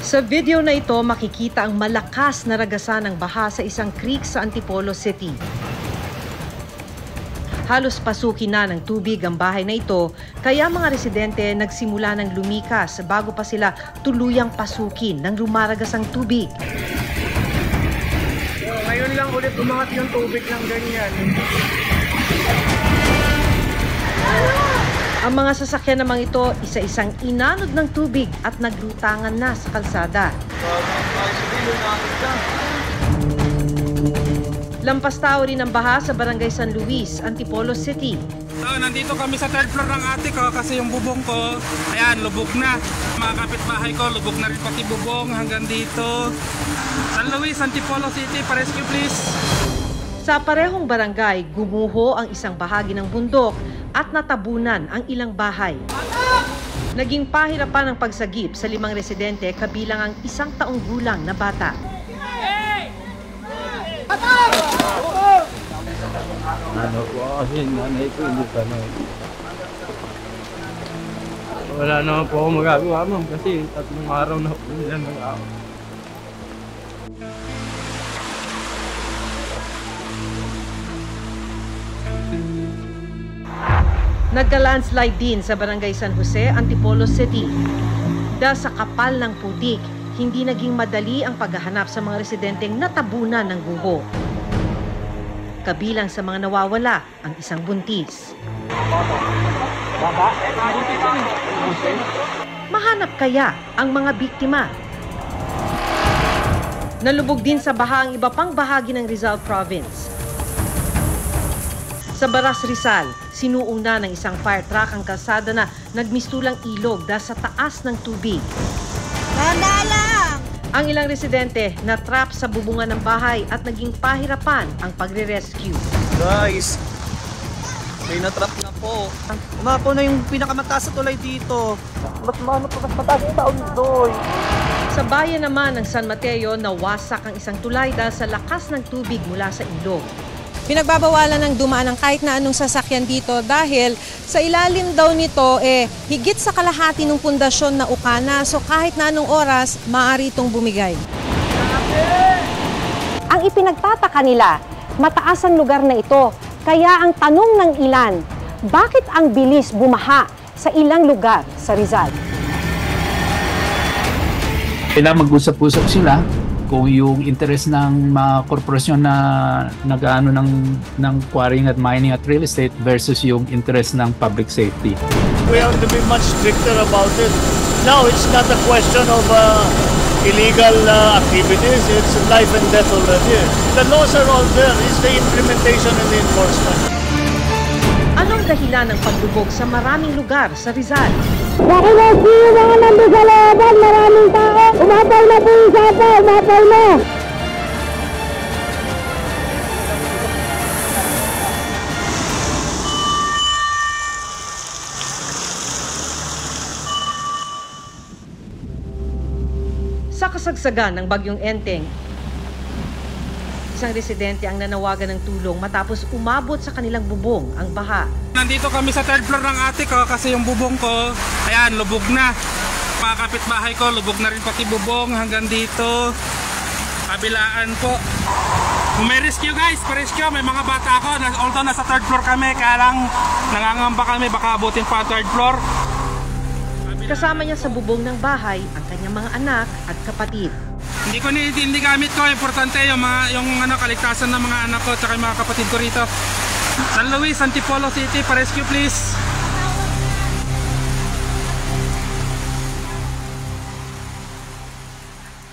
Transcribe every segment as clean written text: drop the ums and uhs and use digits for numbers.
Sa video na ito, makikita ang malakas na ragasan ng baha sa isang creek sa Antipolo City. Halos pasukin na ng tubig ang bahay na ito, kaya mga residente nagsimula ng lumikas bago pa sila tuluyang pasukin ng lumaragas ang tubig. Ngayon lang ulit umangat yung tubig ng ganyan. Ang mga sasakyan namang ito, isa-isang inanod ng tubig at naglutangan na sa kalsada. Lampas tao rin ang baha sa Barangay San Luis, Antipolo City. Nandito kami sa third floor ng ate ko kasi yung bubong ko, ayan, lubog na. Mga kapitbahay ko, lubog na rin pati bubong hanggang dito. San Luis, Antipolo City, pa-rescue please. Sa parehong barangay, gumuho ang isang bahagi ng bundok at natabunan ang ilang bahay. Naging pahirapan ang pagsagip sa 5 residente kabilang ang 1 taong gulang na bata. Ano po kasi nanay ko hindi sanay. Wala naman po ako magagawa ma'am kasi 3 araw na po nila nag-aaway. Nagka-landslide din sa Barangay San Jose, Antipolo City. Dahil sa kapal ng putik, hindi naging madali ang paghahanap sa mga residenteng natabunan ng guho. Kabilang sa mga nawawala ang isang buntis. Mahanap kaya ang mga biktima? Nalubog din sa baha ang iba pang bahagi ng Rizal Province. Sa Baras, Rizal, sinuong na ng isang fire truck ang kalsada na nagmistulang ilog dahil sa taas ng tubig. Ang ilang residente na-trap sa bubungan ng bahay at naging pahirapan ang pagre-rescue. Guys, may na-trap na po. Umapo na yung pinakamataas sa tulay dito. Mas mataas yung taon doon. Sa bayan naman ng San Mateo, nawasak ang isang tulay dahil sa lakas ng tubig mula sa ilog. Pinagbabawalan ng dumaan ng kahit na anong sasakyan dito dahil sa ilalim daw nito higit sa kalahati ng pundasyon na ukana, so kahit na anong oras maaari itong bumigay. Ang ipinagtataka nila, mataas ang lugar na ito, kaya ang tanong ng ilan, bakit ang bilis bumaha sa ilang lugar sa Rizal? Kailangan mag-usap-usap sila kung yung interest ng mga korporasyon na nag-ano ng quarrying at mining at real estate versus yung interest ng public safety. We have to be much stricter about it. Now, it's not a question of illegal activities. It's life and death already. The laws are all there. It's the implementation and the enforcement. Anong dahilan ng paglubog sa maraming lugar sa Rizal? Nakinesyo yung mga nandun sa looban, maraming tao. Umapaw na po yung sapa, umapaw na. Sa kasagsagan ng bagyong Enteng, isang residente ang nanawagan ng tulong matapos umabot sa kanilang bubong ang baha. Nandito kami sa third floor ng ate ko kasi yung bubong ko, ayan, lubog na. Mga kapitbahay ko, lubog na rin pati bubong hanggang dito. Kabilaan po. Kung may rescue guys, pa-rescue, may mga bata ako. Although nasa third floor kami, kaya lang nangangamba kami, baka abutin pa third floor. Kasama niya sa bubong ng bahay ang kanyang mga anak at kapatid. Hindi ko hindi gamit ko, importante yung kaligtasan ng mga anak ko at yung mga kapatid ko rito. San Luis, Antipolo City, pa-rescue please.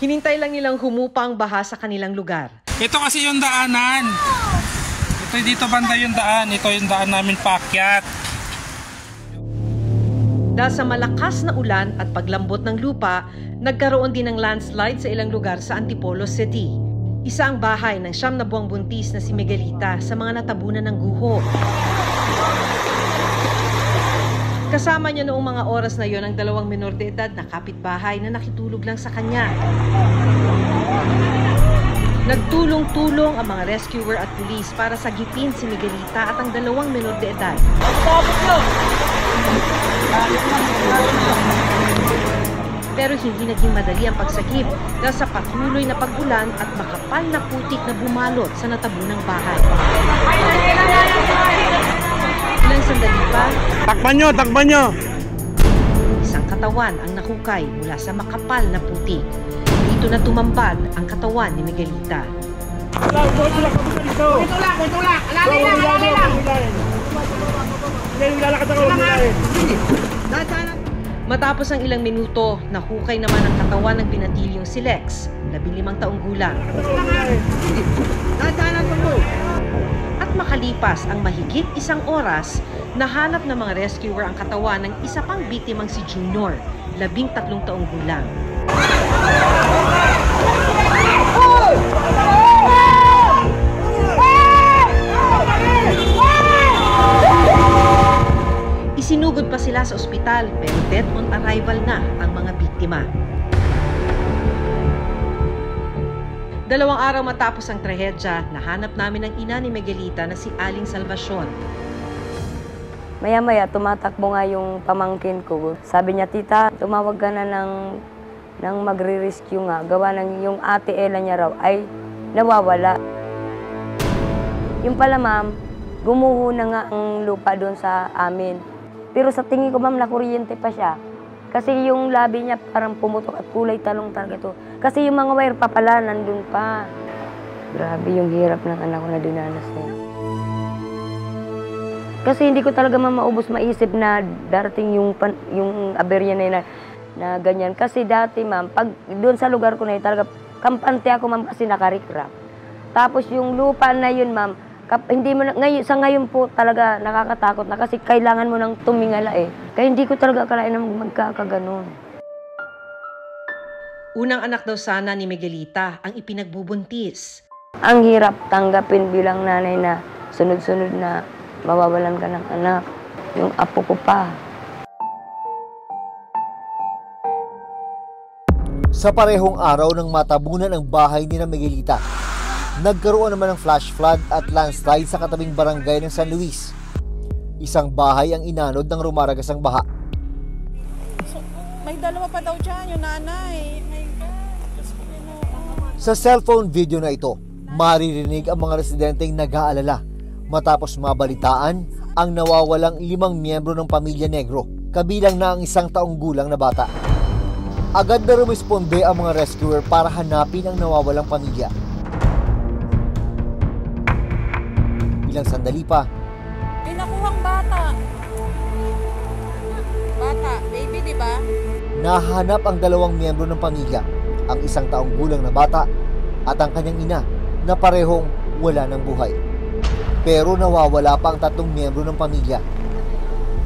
Hinintay lang nilang humupa ang baha sa kanilang lugar. Ito kasi yung daanan. Ito dito banda yung daan. Ito yung daan namin paakyat. Dahil sa malakas na ulan at paglambot ng lupa, nagkaroon din ng landslide sa ilang lugar sa Antipolo City. Isa ang bahay ng 9 na buwang buntis na si Miguelita sa mga natabunan ng guho. Kasama niya noong mga oras na yon ang 2 menor de edad na kapitbahay na nakitulog lang sa kanya. Nagtulong-tulong ang mga rescuer at pulis para sagipin si Miguelita at ang 2 menor de edad. Pero hindi naging madali ang pagsagip dahil sa patuloy na pag-ulan at makapal na putik na bumalot sa natabunang bahay. Ilang sandali pa, Takpan nyo! isang katawan ang nahukay mula sa makapal na putik. Dito na tumambad ang katawan ni Miguelita. Matapos ang ilang minuto, nahukay naman ang katawan ng binatilyong si Lex, 15 taong gulang. At makalipas ang mahigit isang oras, nahanap ng mga rescuer ang katawan ng isa pang biktimang si Junior, 13 taong gulang. Isinugod pa sila sa ospital pero dead on arrival na ang mga biktima. 2 araw matapos ang trahedya, nahanap namin ang ina ni Miguelita na si Aling Salvacion. Maya-maya, tumatakbo nga yung pamangkin ko. Sabi niya, tita, tumawag ka na ng magre-rescue nga. Gawa ng yung ate Ella niya raw ay nawawala. Yung pala, ma'am, gumuho na nga ang lupa doon sa amin. Pero sa tingin ko, ma'am, nakuryente pa siya. Kasi yung labi niya parang pumutok at kulay talong talaga ito. Kasi yung mga wire pa pala, nandun pa. Grabe yung hirap ng anak ko na dinanas niya. Kasi hindi ko talaga maubos maisip na darating yung aberya na yun na ganyan. Kasi dati, ma'am, pag doon sa lugar ko na yun, talaga kampante ako, ma'am, kasi nakarikrap. Tapos yung lupa na yun, ma'am, hindi mo na, sa ngayon po talaga nakakatakot na kasi kailangan mo nang tumingala eh. Kaya hindi ko talaga akalain na magkakaganon. Unang anak daw sana ni Miguelita ang ipinagbubuntis. Ang hirap tanggapin bilang nanay na sunod-sunod na mawawalan ka ng anak. Yung apo ko pa. Sa parehong araw ng matabunan ang bahay ni Miguelita, nagkaroon naman ng flash flood at landslide sa katabing barangay ng San Luis. Isang bahay ang inanod ng rumaragasang baha. So, may dalawa pa daw dyan, yung nanay. My God. Sa cellphone video na ito, maririnig ang mga residenteng nag-aalala matapos mabalitaan ang nawawalang 5 miyembro ng pamilya Negro, kabilang na ang 1 taong gulang na bata. Agad na rumisponde ang mga rescuer para hanapin ang nawawalang pamilya. Ilang sandali pa, Pinakuhang bata. Bata, baby, di ba? nahanap ang 2 miyembro ng pamilya, ang 1 taong gulang na bata at ang kanyang ina na parehong wala ng buhay. Pero nawawala pa ang 3 miyembro ng pamilya.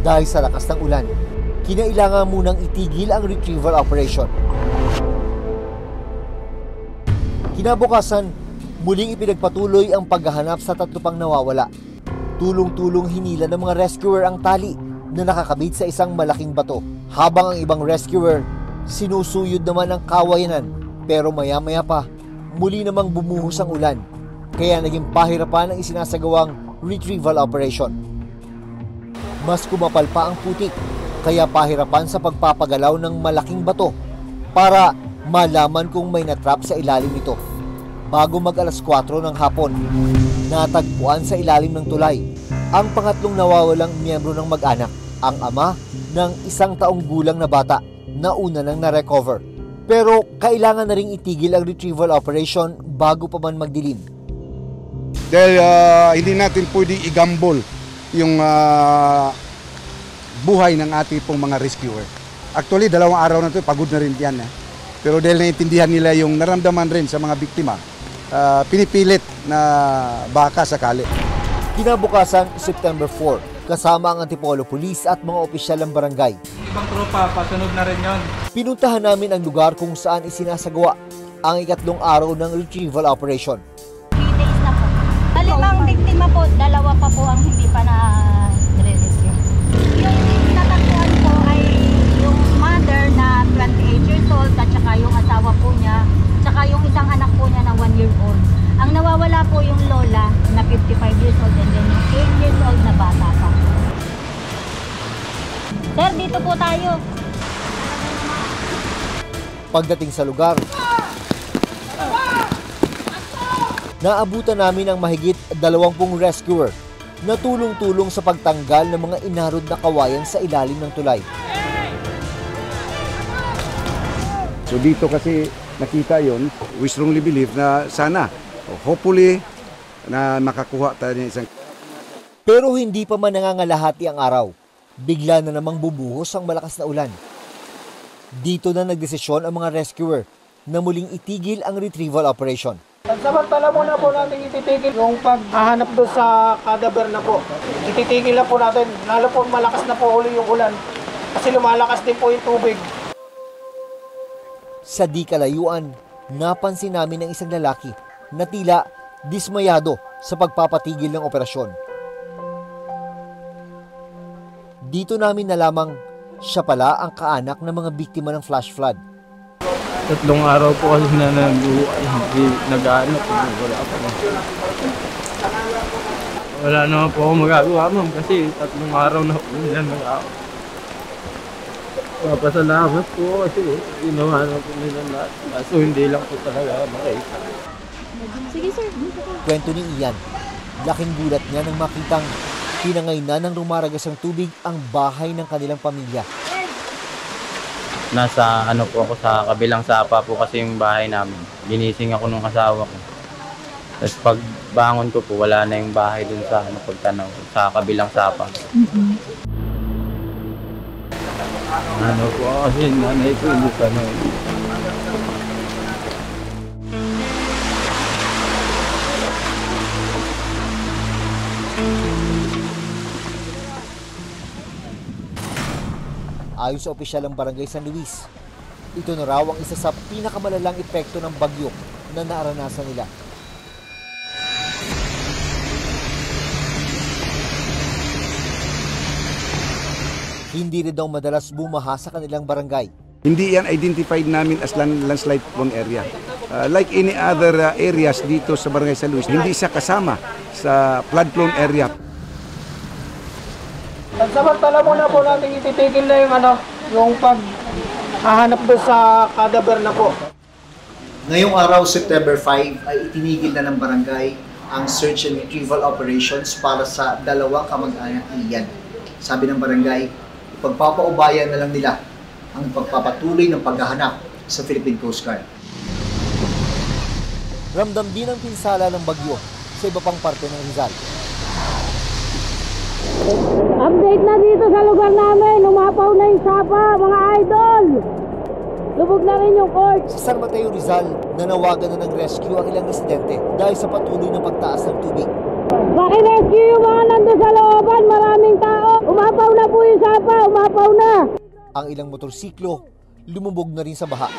Dahil sa lakas ng ulan, kinailangan munang itigil ang retrieval operation. Kinabukasan, muling ipinagpatuloy ang paghahanap sa 3 pang nawawala. Tulong-tulong hinila ng mga rescuer ang tali na nakakabit sa isang malaking bato. Habang ang ibang rescuer, sinusuyod naman ang kawayanan. Pero maya-maya pa, muli namang bumuhos ang ulan. Kaya naging pahirapan ang isinasagawang retrieval operation. Mas kumapal pa ang putik, kaya pahirapan sa pagpapagalaw ng malaking bato para malaman kung may natrap sa ilalim nito. Bago mag 4:00 ng hapon, natagpuan sa ilalim ng tulay ang pangatlong nawawalang miyembro ng mag-anak, ang ama ng 1 taong gulang na bata na una nang na-recover. Pero kailangan na ring itigil ang retrieval operation bago pa man magdilim. Dahil hindi natin pwede igambol yung buhay ng ating pong mga rescuer. Actually, 2 araw na ito, pagod na rin yan. Pero dahil naiintindihan nila yung naramdaman rin sa mga biktima, pinipilit na baka sakali. Kinabukasan, September 4, kasama ang Antipolo Police at mga opisyal ng barangay. Ibang tropa, pasunod na rin yon. Pinuntahan namin ang lugar kung saan isinasagawa ang 3 araw ng retrieval operation. 3 days na po. 5 biktima po, 2 pa po ang hindi pa na-rescue. Yung natagpuan po ay yung mother na 28 years old at saka yung asawa po niya, saka yung isang anak po niya na 1 year old. Ang nawawala po yung lola na 55 years old and then yung 8 years old na bata pa. Sir, dito po tayo. Pagdating sa lugar, naabutan namin ang mahigit 20 rescuer na tulong-tulong sa pagtanggal ng mga inarod na kawayan sa ilalim ng tulay. So dito kasi nakita yon, we strongly believe na sana, hopefully, na makakuha tayo ng isang... Pero hindi pa man nangangalahati ang araw. Bigla na namang bubuhos ang malakas na ulan. Dito na nagdesisyon ang mga rescuer na muling itigil ang retrieval operation. Samantala muna po natin ititigil yung paghahanap doon sa cadaver na po. Ititigil na po natin, lalo po malakas na po uli yung ulan kasi lumalakas din po yung tubig. Sa di kalayuan, napansin namin ang isang lalaki na tila dismayado sa pagpapatigil ng operasyon. Dito namin nalamang siya pala ang kaanak ng mga biktima ng flash flood. 3 araw po kasi na hindi nag-aanap. Wala pa. Wala naman po ako magagawa, ma'am, kasi 3 araw na po nila nag-aanap. Papasalamat po kasi ginawa na po nila lahat. Kaso hindi lang po talaga makita. Sige, sir. Kwento ni Ian, laking gulat niya nang makitang tinangay na ng rumaragas ang tubig ang bahay ng kanilang pamilya. Nasa po ako sa kabilang sapa po kasi yung bahay namin. Ginising ako nung asawa ko. Tapos pag bangon ko po, wala na yung bahay dun sa pagtanaw sa kabilang sapa. Po kasi nanay ko yung tanaw. Ayon sa opisyal ng Barangay San Luis, ito na raw ang isa sa pinakamalalang epekto ng bagyo na naranasan nila. Hindi rin daw madalas bumaha sa kanilang barangay. Hindi yan identified namin as landslide prone area. Like any other areas dito sa Barangay San Luis, hindi siya kasama sa flood prone area. Samantala muna po natin ititigil na yung paghahanap doon sa cadaver na po. Ngayong araw, September 5, ay itinigil na ng barangay ang search and retrieval operations para sa 2 kamag-anak ni Ian. Sabi ng barangay, pagpapaubayan na lang nila ang pagpapatuloy ng paghahanap sa Philippine Coast Guard. Ramdam din ang pinsala ng bagyo sa iba pang parte ng Rizal. Update na dito sa lugar namin, umapaw na yung sapa, mga idol! Lubog na rin yung court! Sa San Mateo, Rizal, nanawagan na ng rescue ang ilang residente dahil sa patuloy ng pagtaas ng tubig. Paki-rescue yung mga nandun sa looban, maraming tao! Umapaw na po yung sapa, umapaw na! Ang ilang motorsiklo, lumubog na rin sa baha.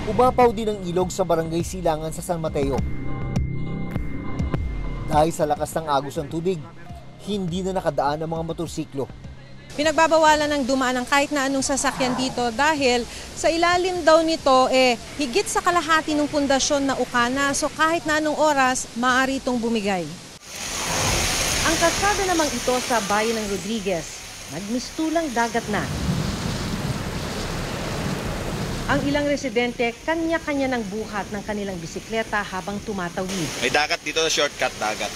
Umapaw din ang ilog sa Barangay Silangan sa San Mateo. Dahil sa lakas ng agos ng tubig, hindi na nakadaan ang mga motorsiklo. Pinagbabawalan ng dumaan ng kahit na anong sasakyan dito dahil sa ilalim daw nito higit sa kalahati ng pundasyon na ukana, so kahit na anong oras maaari itong bumigay. Ang kalsada namang ito sa bayan ng Rodriguez, nagmistulang dagat na. Ang ilang residente, kanya-kanya ng buhat ng kanilang bisikleta habang tumatawid. May dagat dito, shortcut dagat.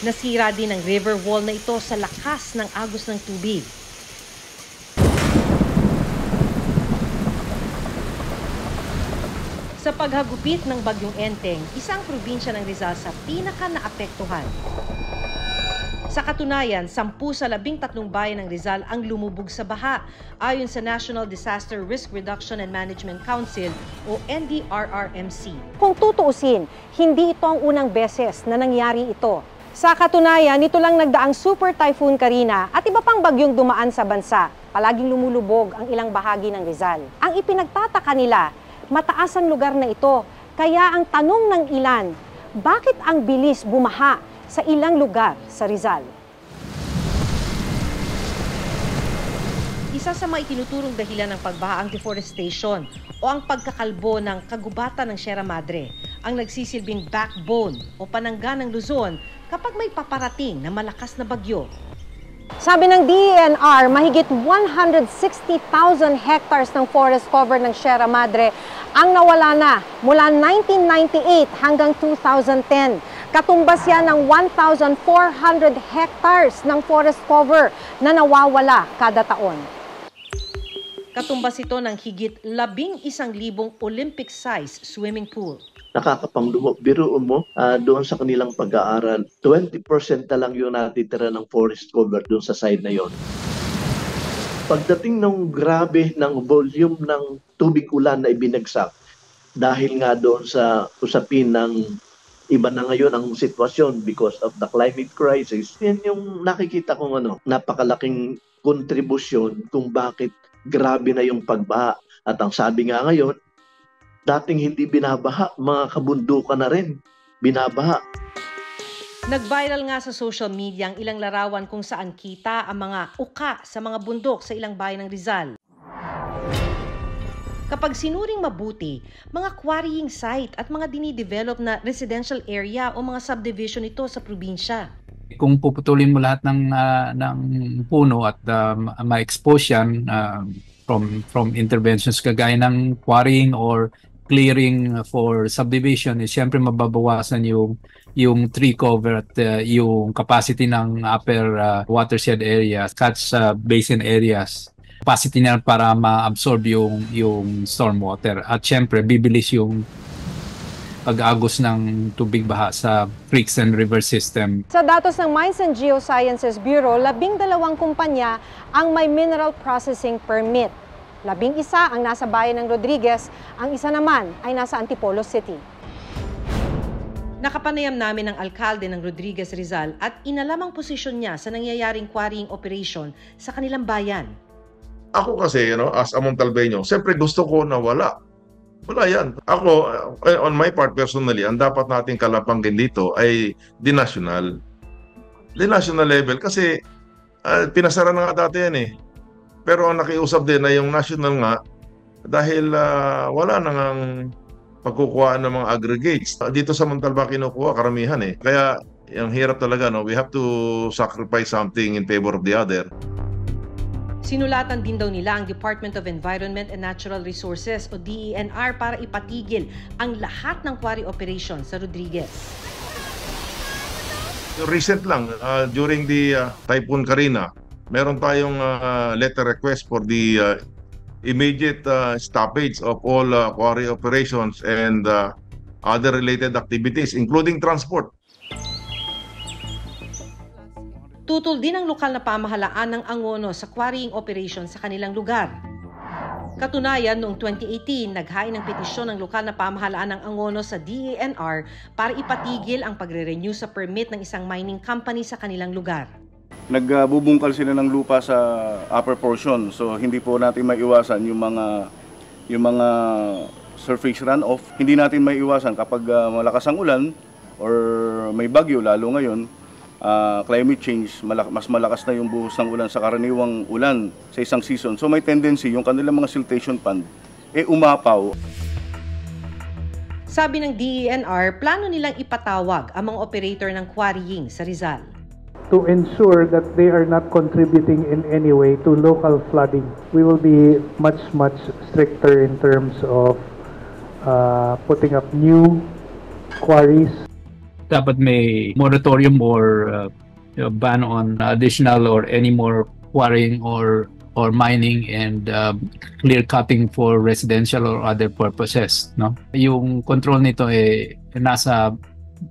Nasira din ang river wall na ito sa lakas ng agos ng tubig. Sa paghagupit ng Bagyong Enteng, isang probinsya ng Rizal sa pinaka-naapektuhan. Sa katunayan, 10 sa 13 bayan ng Rizal ang lumubog sa baha, ayon sa National Disaster Risk Reduction and Management Council o NDRRMC. Kung tutuusin, hindi ito ang unang beses na nangyari ito. Sa katunayan, nito lang nagdaang Super Typhoon Karina at iba pang bagyong dumaan sa bansa. Palaging lumulubog ang ilang bahagi ng Rizal. Ang ipinagtataka nila, mataas ang lugar na ito. Kaya ang tanong ng ilan, bakit ang bilis bumaha sa ilang lugar sa Rizal? Isa sa mga itinuturong dahilan ng pagbaha ang deforestation o ang pagkakalbo ng kagubatan ng Sierra Madre, ang nagsisilbing backbone o panangga ng Luzon kapag may paparating na malakas na bagyo. Sabi ng DENR, mahigit 160,000 hectares ng forest cover ng Sierra Madre ang nawala na mula 1998 hanggang 2010. Katumbas yan ng 1,400 hectares ng forest cover na nawawala kada taon. Katumbas ito ng higit 11,000 Olympic-size swimming pool. Nakakapanglumo. Biruin mo, doon sa kanilang pag-aaral, 20% na lang yung natitira ng forest cover doon sa side na yon. Pagdating ng grabe ng volume ng tubig ulan na ibinagsak, dahil nga doon sa usapin ng iba na ngayon ang sitwasyon because of the climate crisis, yan yung nakikita kong napakalaking kontribusyon kung bakit grabe na yung pagbaha. At ang sabi nga ngayon, dating hindi binabaha, mga kabundukan na rin binabaha. Nag-viral nga sa social media ang ilang larawan kung saan kita ang mga uka sa mga bundok sa ilang bayan ng Rizal. Kapag sinuring mabuti, mga quarrying site at mga dinidevelop na residential area o mga subdivision ito sa probinsya. Kung puputulin mo lahat ng puno at ma-expose yan from interventions kagaya ng quarrying or clearing for subdivision, siyempre mababawasan yung tree cover at yung capacity ng upper watershed areas, catch basin areas. Capacity niya para ma-absorb yung stormwater. At siyempre, bibilis yung pag-agos ng tubig baha sa creeks and river system. Sa datos ng Mines and Geosciences Bureau, 12 kumpanya ang may mineral processing permit. 11 ang nasa bayan ng Rodriguez, ang isa naman ay nasa Antipolo City. Nakapanayam namin ang alkalde ng Rodriguez Rizal at inalam ang posisyon niya sa nangyayaring quarrying operation sa kanilang bayan. Ako kasi, as a Montalbeño, siyempre gusto ko na wala. Wala yan. Ako, on my part personally, ang dapat nating kalapangin dito ay the national level kasi pinasara na nga dati yan eh. Pero ang nakiusap din na yung national nga dahil wala nang pagkukuhaan ng mga aggregates. Dito sa Montalba kinukuha karamihan eh. Kaya ang hirap talaga, we have to sacrifice something in favor of the other. Sinulatan din daw nila ang Department of Environment and Natural Resources o DENR para ipatigil ang lahat ng quarry operation sa Rodriguez. Recent lang, during the Typhoon Karina, meron tayong letter request for the immediate stoppage of all quarry operations and other related activities, including transport. Tutol din ang lokal na pamahalaan ng Angono sa quarrying operation sa kanilang lugar. Katunayan, noong 2018, naghain ng petisyon ng lokal na pamahalaan ng Angono sa DENR para ipatigil ang pagre-renew sa permit ng isang mining company sa kanilang lugar. Nagbubungkal sila ng lupa sa upper portion, so hindi po natin maiwasan yung mga surface runoff. Hindi natin maiwasan kapag malakas ang ulan or may bagyo, lalo ngayon, climate change, mas malakas na yung buhos ng ulan sa karaniwang ulan sa isang season. So may tendency yung kanilang mga siltation pond umapaw. Sabi ng DENR, plano nilang ipatawag ang mga operator ng quarrying sa Rizal. To ensure that they are not contributing in any way to local flooding, we will be much stricter in terms of putting up new quarries. Dapat may moratorium or ban on additional or any more quarrying or mining and clear cutting for residential or other purposes, no? Yung control nito nasa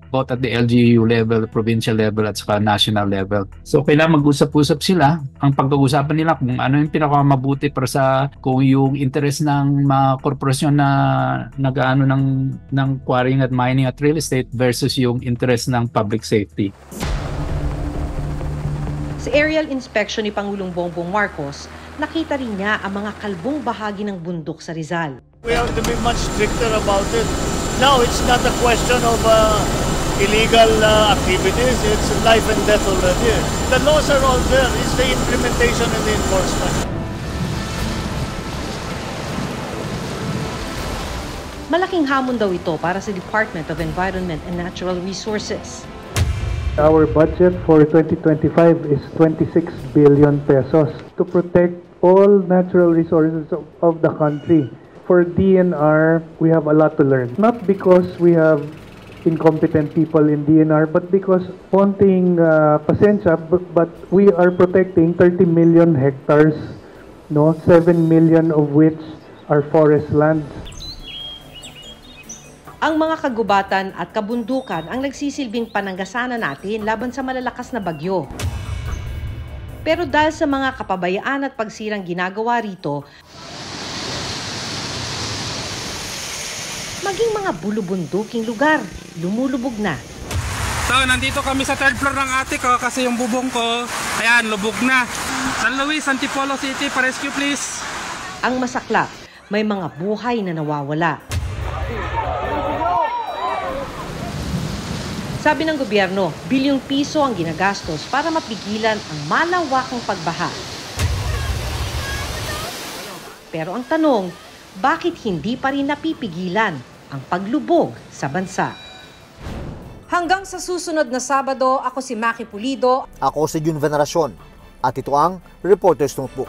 both at the LGU level, provincial level at saka national level. So kailangan mag-usap-usap sila. Ang pag-uusapan nila kung ano yung pinakamabuti para sa kung yung interest ng mga korporasyon na nag-aano ng quarrying at mining at real estate versus yung interest ng public safety. Sa aerial inspection ni Pangulong Bongbong Marcos, nakita rin niya ang mga kalbong bahagi ng bundok sa Rizal. We have to be much stricter about it. Now, it's not a question of illegal activities. It's life and death already. The laws are all there. It's the implementation and the enforcement. Malaking hamon daw ito para sa Department of Environment and Natural Resources. Our budget for 2025 is 26 billion pesos to protect all natural resources of the country. For DNR, we have a lot to learn. Not because we have incompetent people in DNR, but because konting pasensya, but we are protecting 30 million hectares, no, 7 million of which are forest lands. Ang mga kagubatan at kabundukan ang nagsisilbing pananggasana natin laban sa malalakas na bagyo. Pero dahil sa mga kapabayaan at pagsirang ginagawa rito, maging mga bulubunduking lugar, lumulubog na. So, nandito kami sa 3rd floor ng ate ko kasi yung bubong ko, ayan, lubog na. San Luis, Antipolo City, pa-rescue please. Ang masaklap, may mga buhay na nawawala. Sabi ng gobyerno, bilyong piso ang ginagastos para mapigilan ang malawakang pagbaha. Pero ang tanong, bakit hindi pa rin napipigilan ang paglubog sa bansa? Hanggang sa susunod na Sabado, ako si Maki Pulido. Ako si Jun Veneracion at ito ang Reporter's Notebook.